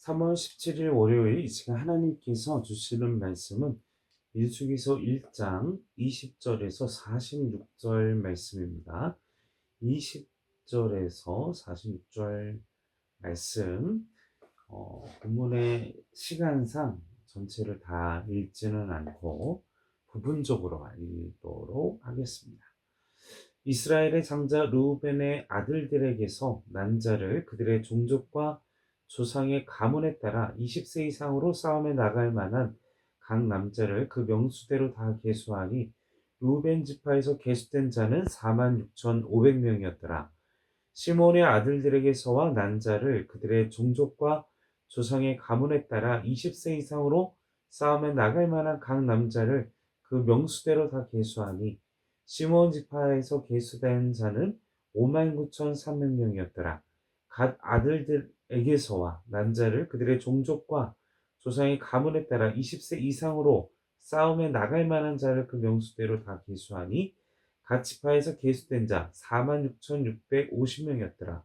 3월 17일 월요일 이 시간 하나님께서 주시는 말씀은 민수기서 1장 20절에서 46절 말씀입니다. 20절에서 46절 말씀, 본문의 시간상 전체를 다 읽지는 않고 부분적으로 읽도록 하겠습니다. 이스라엘의 장자 르우벤의 아들들에게서 난 자를 그들의 종족과 조상의 가문에 따라 20세 이상으로 싸움에 나갈 만한 각 남자를 그 명수대로 다 계수하니 르우벤 지파에서 계수된 자는 46,500명이었더라. 시몬의 아들들에게서와 난 자를 그들의 종족과 조상의 가문에 따라 20세 이상으로 싸움에 나갈 만한 각 남자를 그 명수대로 다 계수하니 시몬 지파에서 계수된 자는 59,300명이었더라. 갓 아들들에게서와 난 자를 그들의 종족과 조상의 가문에 따라 20세 이상으로 싸움에 나갈 만한 자를 그 명수대로 다 계수하니 갓 지파에서 계수된 자 46,650명이었더라.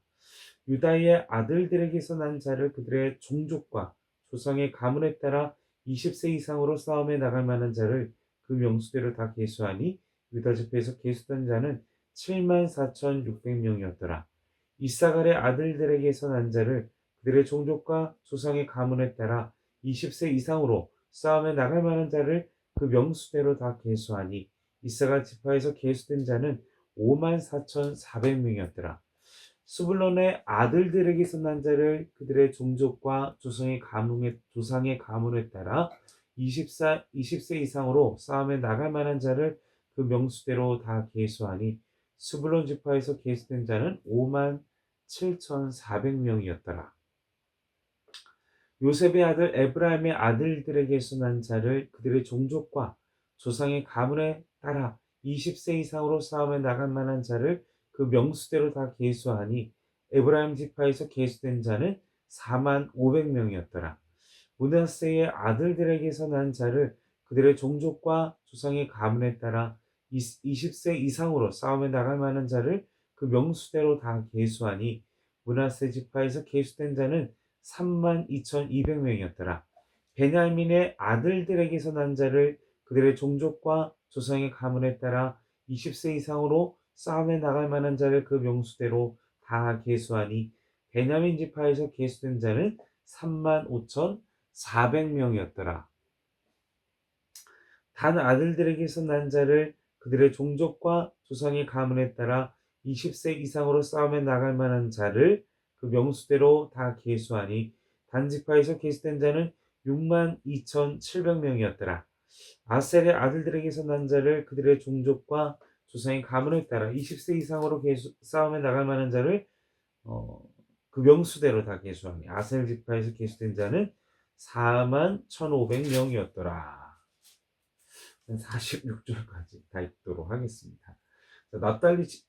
유다의 아들들에게서 난 자를 그들의 종족과 조상의 가문에 따라 20세 이상으로 싸움에 나갈 만한 자를 그 명수대로 다 계수하니 유다 지파에서 계수된 자는 74,600명이었더라. 이사갈의 아들들에게서 난 자를 그들의 종족과 조상의 가문에 따라 20세 이상으로 싸움에 나갈 만한 자를 그 명수대로 다 계수하니 이사갈 지파에서 계수된 자는 54,400명이었더라. 스불론의 아들들에게서 난 자를 그들의 종족과 조상의 가문에 따라 20세 이상으로 싸움에 나갈 만한 자를 그 명수대로 다 계수하니 스불론 지파에서 계수된 자는 57,400명이었더라. 요셉의 아들 에브라임의 아들들에게서 난 자를 그들의 종족과 조상의 가문에 따라 20세 이상으로 싸움에 나갈 만한 자를 그 명수대로 다 계수하니 에브라임 지파에서 계수된 자는 45,000명이었더라. 므낫세의 아들들에게서 난 자를 그들의 종족과 조상의 가문에 따라 20세 이상으로 싸움에 나갈 만한 자를 그 명수대로 다 계수하니 므낫세 지파에서 계수된 자는 32,200명이었더라. 베냐민의 아들들에게서 난 자를 그들의 종족과 조상의 가문에 따라 20세 이상으로 싸움에 나갈 만한 자를 그 명수대로 다 계수하니 베냐민 지파에서 계수된 자는 35,400명이었더라. 단 아들들에게서 난 자를 그들의 종족과 조상의 가문에 따라 20세 이상으로 싸움에 나갈 만한 자를 그 명수대로 다 계수하니 단 지파에서 계수된 자는 62,700명이었더라. 아셀의 아들들에게서 난 자를 그들의 종족과 조상의 가문에 따라 20세 이상으로 싸움에 나갈 만한 자를 그 명수대로 다 계수하니 아셀 지파에서 계수된 자는 41,500명이었더라. 46절까지 다 읽도록 하겠습니다.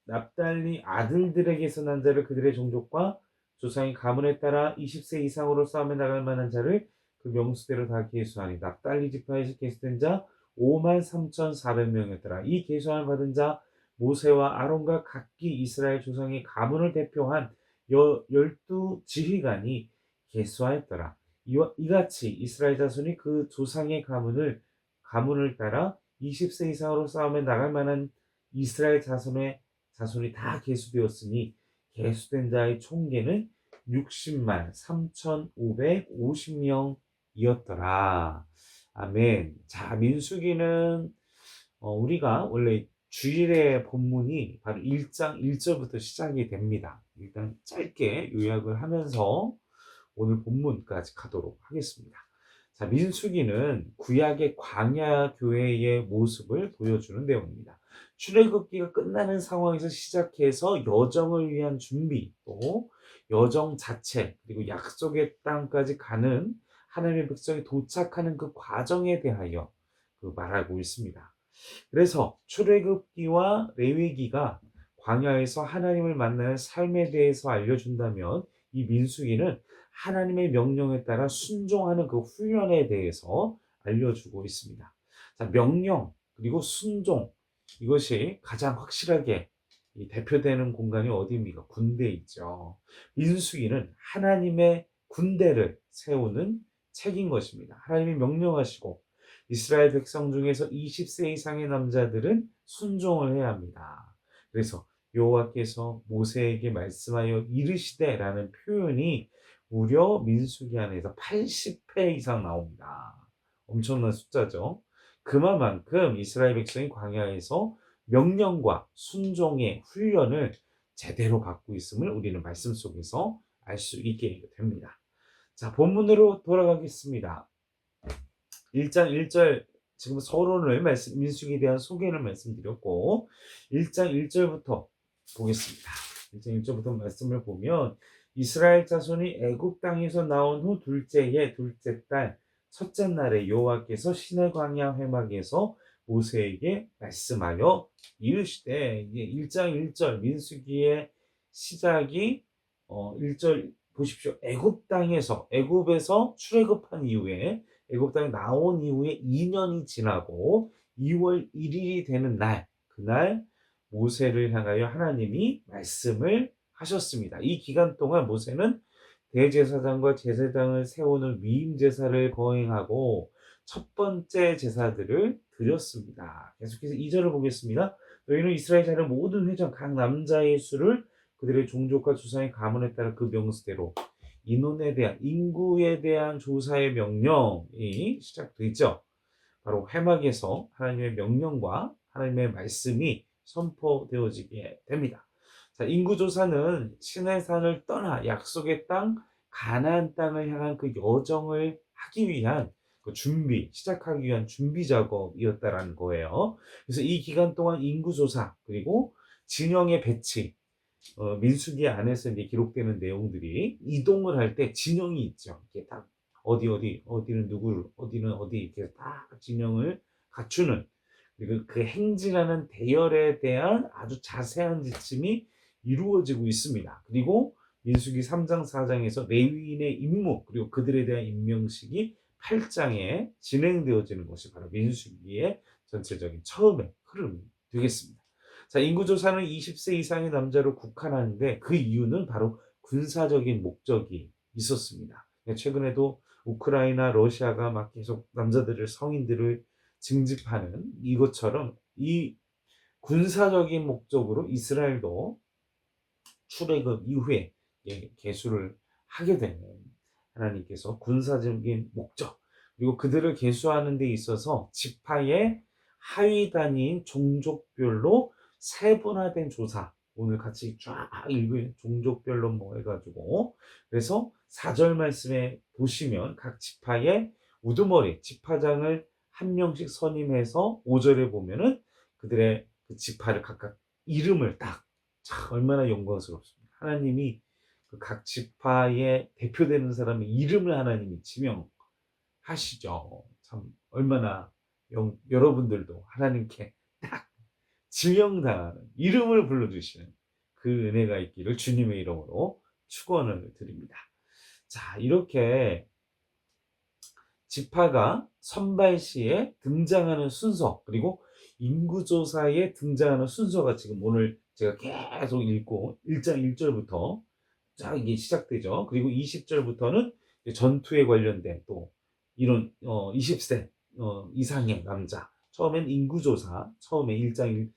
납달리 아들들에게서 난 자를 그들의 종족과 조상의 가문에 따라 20세 이상으로 싸움에 나갈 만한 자를 그 명수대로 다 계수하니 납달리 지파에서 계수된 자 53,400명이었더라. 이 계수함을 받은 자 모세와 아론과 각기 이스라엘 조상의 가문을 대표한 12지휘관이 계수하였더라. 이같이 이스라엘 자손이 그 조상의 가문을 따라 20세 이상으로 싸움에 나갈 만한 이스라엘 자손이 다 계수되었으니 계수된 자의 총계는 60만 3,550명이었더라. 아멘. 자, 민수기는 우리가 원래 주일의 본문이 바로 1장 1절부터 시작이 됩니다. 일단 짧게 요약을 하면서 오늘 본문까지 가도록 하겠습니다. 자, 민수기는 구약의 광야 교회의 모습을 보여주는 내용입니다. 출애굽기가 끝나는 상황에서 시작해서 여정을 위한 준비, 또 여정 자체, 그리고 약속의 땅까지 가는 하나님의 백성이 도착하는 그 과정에 대하여 말하고 있습니다. 그래서 출애굽기와 레위기가 광야에서 하나님을 만나는 삶에 대해서 알려준다면 이 민수기는 하나님의 명령에 따라 순종하는 그 훈련에 대해서 알려주고 있습니다. 자, 명령 그리고 순종, 이것이 가장 확실하게 대표되는 공간이 어디입니까? 군대에 있죠. 민수기는 하나님의 군대를 세우는 책인 것입니다. 하나님이 명령하시고 이스라엘 백성 중에서 20세 이상의 남자들은 순종을 해야 합니다. 그래서 여호와께서 모세에게 말씀하여 이르시되라는 표현이 무려 민수기 안에서 80회 이상 나옵니다. 엄청난 숫자죠. 그만큼 이스라엘 백성이 광야에서 명령과 순종의 훈련을 제대로 받고 있음을 우리는 말씀 속에서 알 수 있게 됩니다. 자, 본문으로 돌아가겠습니다. 1장 1절 지금 서론을 민수기에 대한 소개를 말씀드렸고 1장 1절부터 보겠습니다. 1장 1절부터 말씀을 보면 이스라엘 자손이 애굽 땅에서 나온 후 둘째 달 첫째 날에 여호와께서 시내 광야 회막에서 모세에게 말씀하여 이르시되, 이게 1장 1절 민수기의 시작이 1절 보십시오. 애굽에서 출애굽한 이후에 애굽 땅에 나온 이후에 2년이 지나고 2월 1일이 되는 날, 그날 모세를 향하여 하나님이 말씀을 하셨습니다. 이 기간 동안 모세는 대제사장과 제사장을 세우는 위임 제사를 거행하고 첫 번째 제사들을 드렸습니다. 계속해서 2절을 보겠습니다. 너희는 이스라엘 자녀 모든 회중 각 남자의 수를 그들의 종족과 조상의 가문에 따라 그 명수대로 인구에 대한 조사의 명령이 시작되죠. 바로 회막에서 하나님의 명령과 하나님의 말씀이 선포되어지게 됩니다. 자, 인구조사는 시내산을 떠나 약속의 땅 가나안 땅을 향한 그 여정을 하기 위한 시작하기 위한 준비 작업이었다라는 거예요. 그래서 이 기간 동안 인구조사 그리고 진영의 배치, 민수기 안에서 이제 기록되는 내용들이 이동을 할 때 진영이 있죠. 이게 딱 어디는 누구를, 어디는 어디 이렇게 딱 진영을 갖추는, 그리고 그 행진하는 대열에 대한 아주 자세한 지침이 이루어지고 있습니다. 그리고 민수기 3장 4장에서 레위인의 임무 그리고 그들에 대한 임명식이 8장에 진행되어지는 것이 바로 민수기의 전체적인 처음의 흐름이 되겠습니다. 자, 인구조사는 20세 이상의 남자로 국한하는데 그 이유는 바로 군사적인 목적이 있었습니다. 최근에도 우크라이나, 러시아가 막 계속 성인들을 징집하는 이것처럼 이 군사적인 목적으로 이스라엘도 출애굽 이후에 계수를 하게 되는, 하나님께서 군사적인 목적 그리고 그들을 계수하는 데 있어서 지파의 하위 단위인 종족별로 세분화된 조사, 오늘 같이 쫙 읽은 종족별로 뭐 해가지고, 그래서 4절 말씀에 보시면 각 지파의 우두머리 지파장을 한 명씩 선임해서 5절에 보면은 그들의 그 지파를 각각 이름을 딱, 참 얼마나 영광스럽습니다. 하나님이 그 각 지파에 대표되는 사람의 이름을 하나님이 지명하시죠. 참 얼마나 여러분들도 하나님께 딱 지명당하는, 이름을 불러주시는 그 은혜가 있기를 주님의 이름으로 축원을 드립니다. 자, 이렇게 지파가 선발시에 등장하는 순서 그리고 인구조사에 등장하는 순서가 지금 오늘 제가 계속 읽고 1장 1절부터 쫙 이게 시작되죠. 그리고 20절부터는 전투에 관련된 또 이런 20세 이상의 남자, 처음엔 인구조사, 처음에 1장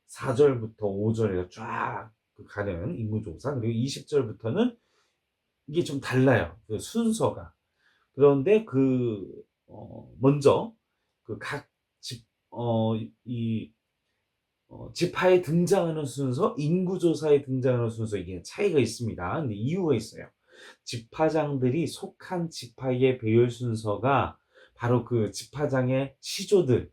4절부터 5절에 쫙 가는 인구조사, 그리고 20절부터는 이게 좀 달라요. 그 순서가. 그런데 먼저 각 지파에 등장하는 순서, 인구조사에 등장하는 순서, 이게 차이가 있습니다. 근데 이유가 있어요. 지파장들이 속한 지파의 배열 순서가 바로 그 지파장의 시조들,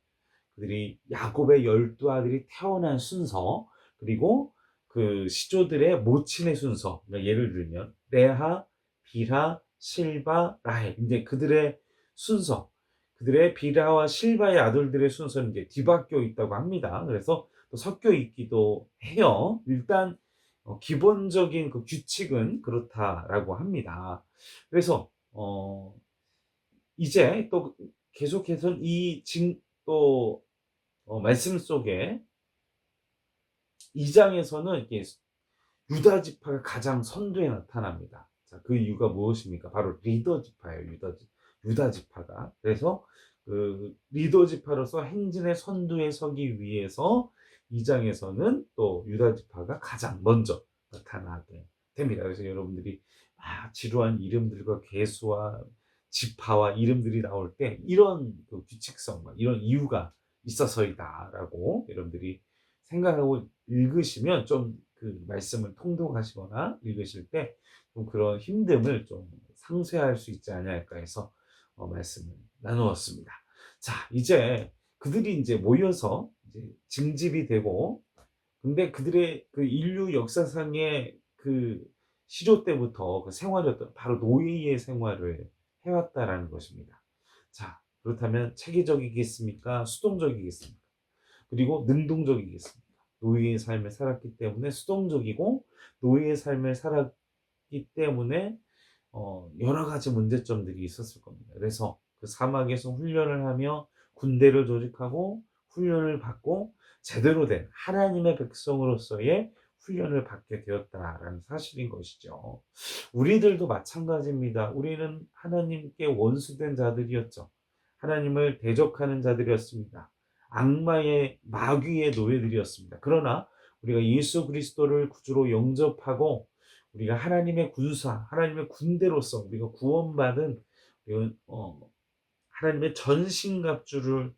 그들이 야곱의 12아들이 태어난 순서, 그리고 그 시조들의 모친의 순서, 그러니까 예를 들면 레하, 빌하, 실바, 라헬, 이제 그들의 순서, 그들의 빌하와 실바의 아들들의 순서는 이제 뒤바뀌어 있다고 합니다. 그래서 또 섞여 있기도 해요. 일단 기본적인 그 규칙은 그렇다라고 합니다. 그래서 이제 또 계속해서 또 말씀 속에 2장에서는 이렇게 유다 지파가 가장 선두에 나타납니다. 자, 그 이유가 무엇입니까? 바로 리더 지파예요. 유다 지파가. 그래서 그 리더 지파로서 행진의 선두에 서기 위해서 이 장에서는 또 유다 지파가 가장 먼저 나타나게 됩니다. 그래서 여러분들이 지루한 이름들과 계수와 지파와 이름들이 나올 때 이런 그 규칙성과 이런 이유가 있어서이다라고 여러분들이 생각하고 읽으시면 좀 그 말씀을 통독하시거나 읽으실 때 좀 그런 힘듦을 좀 상쇄할 수 있지 않을까 해서 말씀을 나누었습니다. 자, 이제 그들이 이제 모여서 이제 징집이 되고, 근데 그들의 그 인류 역사상의 그 시조 때부터 그 생활이었던 바로 노예의 생활을 해왔다라는 것입니다. 자, 그렇다면 체계적이겠습니까? 수동적이겠습니까? 그리고 능동적이겠습니까? 노예의 삶을 살았기 때문에 수동적이고, 노예의 삶을 살았기 때문에 여러 가지 문제점들이 있었을 겁니다. 그래서 그 사막에서 훈련을 하며 군대를 조직하고 훈련을 받고 제대로 된 하나님의 백성으로서의 훈련을 받게 되었다라는 사실인 것이죠. 우리들도 마찬가지입니다. 우리는 하나님께 원수된 자들이었죠. 하나님을 대적하는 자들이었습니다. 악마의 마귀의 노예들이었습니다. 그러나 우리가 예수 그리스도를 구주로 영접하고 우리가 하나님의 군사, 하나님의 군대로서 우리가 구원받은 하나님의 전신갑주로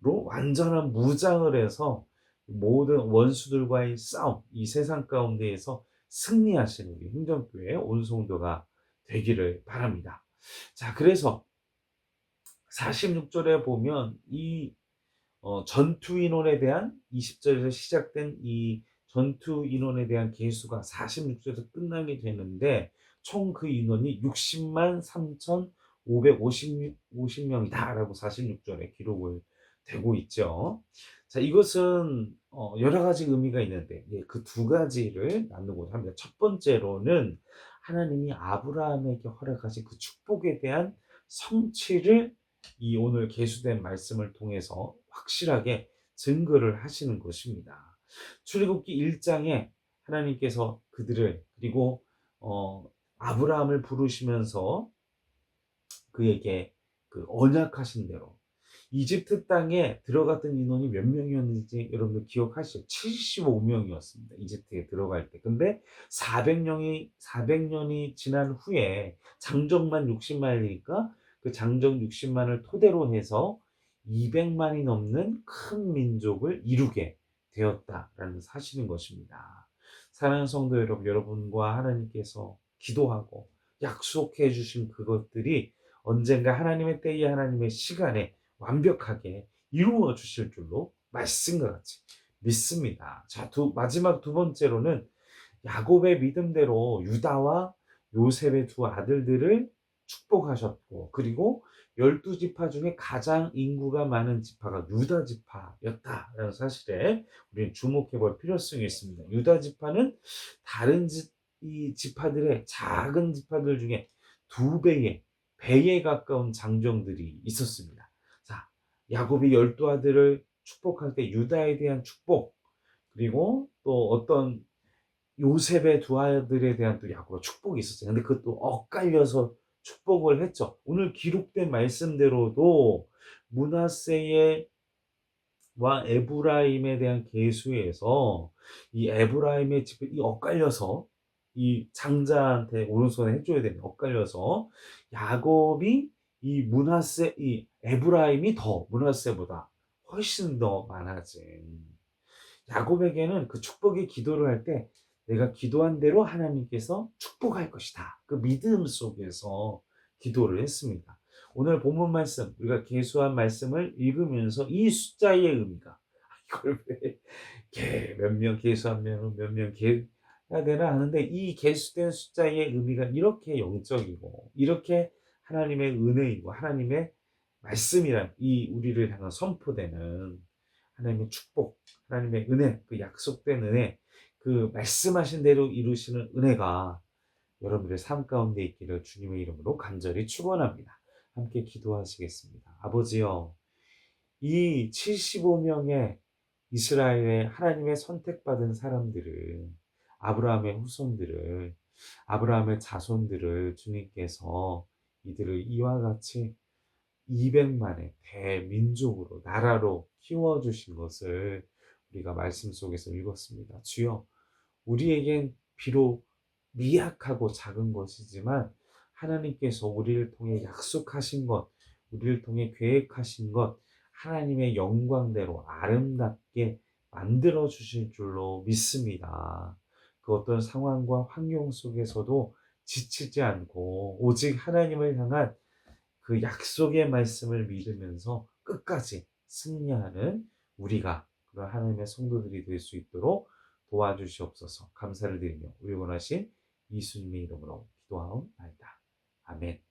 완전한 무장을 해서 모든 원수들과의 싸움, 이 세상 가운데에서 승리하시는 우리 흥정교회 온 성도가 되기를 바랍니다. 자, 그래서 46절에 보면 이 전투 인원에 대한 20절에서 시작된 이 전투 인원에 대한 계수가 46절에서 끝나게 되는데 총 그 인원이 60만 3,550명이다라고 46절에 기록을 되고 있죠. 자, 이것은 여러 가지 의미가 있는데 그 두 가지를 나누고자 합니다. 첫 번째로는 하나님이 아브라함에게 허락하신 그 축복에 대한 성취를 이 오늘 계수된 말씀을 통해서 확실하게 증거를 하시는 것입니다. 출애굽기 1장에 하나님께서 그들을 그리고 아브라함을 부르시면서 그에게 그 언약하신 대로 이집트 땅에 들어갔던 인원이 몇 명이었는지 여러분들 기억하시죠? 75명이었습니다. 이집트에 들어갈 때. 근데 400년이 지난 후에 장정만 60만이니까 그 장정 60만을 토대로 해서 200만이 넘는 큰 민족을 이루게 되었다라는 사실인 것입니다. 사랑하는 성도 여러분, 여러분과 하나님께서 기도하고 약속해 주신 그것들이 언젠가 하나님의 때에 하나님의 시간에 완벽하게 이루어 주실 줄로 말씀과 같이 믿습니다. 자, 마지막 두 번째로는 야곱의 믿음대로 유다와 요셉의 두 아들들을 축복하셨고, 그리고 12지파 중에 가장 인구가 많은 지파가 유다 지파였다라는 사실에 우리는 주목해 볼 필요성이 있습니다. 유다 지파는 다른 이 지파들의 작은 지파들 중에 두 배에 가까운 장정들이 있었습니다. 자, 야곱이 12아들을 축복할 때 유다에 대한 축복, 그리고 또 어떤 요셉의 두 아들에 대한 또 야곱의 축복이 있었어요. 근데 그것도 엇갈려서 축복을 했죠. 오늘 기록된 말씀대로도 므낫세의 와 에브라임에 대한 계수에서 이 에브라임의 집이 엇갈려서 이 장자한테 오른손에 해줘야 되는 엇갈려서 야곱이 이 에브라임이 더 므낫세보다 훨씬 더 많아진 야곱에게는 그 축복의 기도를 할 때 내가 기도한 대로 하나님께서 축복할 것이다. 그 믿음 속에서 기도를 했습니다. 오늘 본문 말씀, 우리가 계수한 말씀을 읽으면서 이 숫자의 의미가 이걸 왜 몇 명 계수하면 몇 명 해야 되나 하는데 이 계수된 숫자의 의미가 이렇게 영적이고 이렇게 하나님의 은혜이고 하나님의 말씀이란 이 우리를 향한 선포되는 하나님의 축복, 하나님의 은혜, 그 약속된 은혜, 그 말씀하신 대로 이루시는 은혜가 여러분들의 삶 가운데 있기를 주님의 이름으로 간절히 축원합니다. 함께 기도하시겠습니다. 아버지여, 이 75명의 이스라엘의 하나님의 선택받은 사람들을 아브라함의 후손들을 아브라함의 자손들을 주님께서 이들을 이와 같이 200만의 대민족으로 나라로 키워주신 것을 우리가 말씀 속에서 읽었습니다. 주여, 우리에겐 비록 미약하고 작은 것이지만 하나님께서 우리를 통해 약속하신 것, 우리를 통해 계획하신 것, 하나님의 영광대로 아름답게 만들어 주실 줄로 믿습니다. 그 어떤 상황과 환경 속에서도 지치지 않고 오직 하나님을 향한 그 약속의 말씀을 믿으면서 끝까지 승리하는 우리가 그런 하나님의 성도들이 될 수 있도록 도와주시옵소서. 감사를 드리며 우리 원하신 예수님의 이름으로 기도하옵나이다. 아멘.